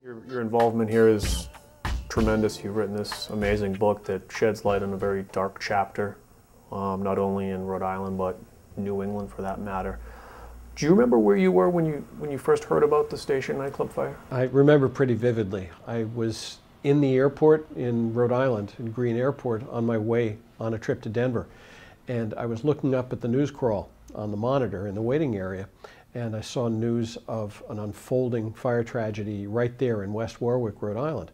Your involvement here is tremendous. You've written this amazing book that sheds light on a very dark chapter, not only in Rhode Island, but New England for that matter. Do you remember where you were when you first heard about the Station nightclub fire? I remember pretty vividly. I was in the airport in Rhode Island, in Greene Airport, on my way on a trip to Denver. And I was looking up at the news crawl on the monitor in the waiting area, and I saw news of an unfolding fire tragedy right there in West Warwick, Rhode Island.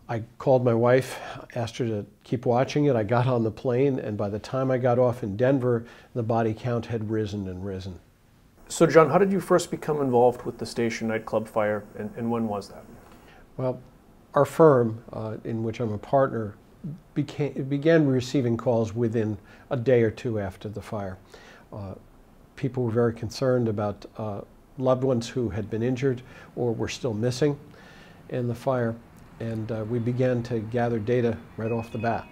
I called my wife, asked her to keep watching it. I got on the plane, and by the time I got off in Denver, the body count had risen and risen. So John, how did you first become involved with the Station nightclub fire, and when was that? Well, our firm, in which I'm a partner, began receiving calls within a day or two after the fire. People were very concerned about loved ones who had been injured or were still missing in the fire, and we began to gather data right off the bat.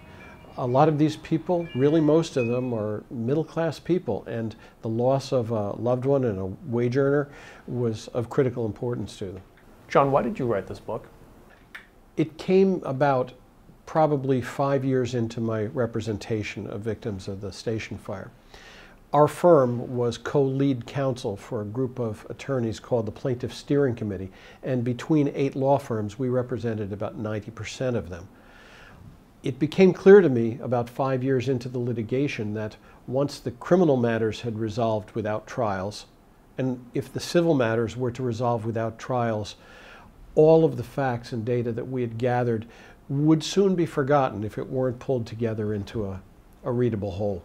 A lot of these people, really most of them, are middle-class people, and the loss of a loved one and a wage earner was of critical importance to them. John, why did you write this book? It came about probably 5 years into my representation of victims of the Station fire. Our firm was co-lead counsel for a group of attorneys called the Plaintiff Steering Committee, and between 8 law firms, we represented about 90% of them. It became clear to me about 5 years into the litigation that once the criminal matters had resolved without trials, and if the civil matters were to resolve without trials, all of the facts and data that we had gathered would soon be forgotten if it weren't pulled together into a readable whole.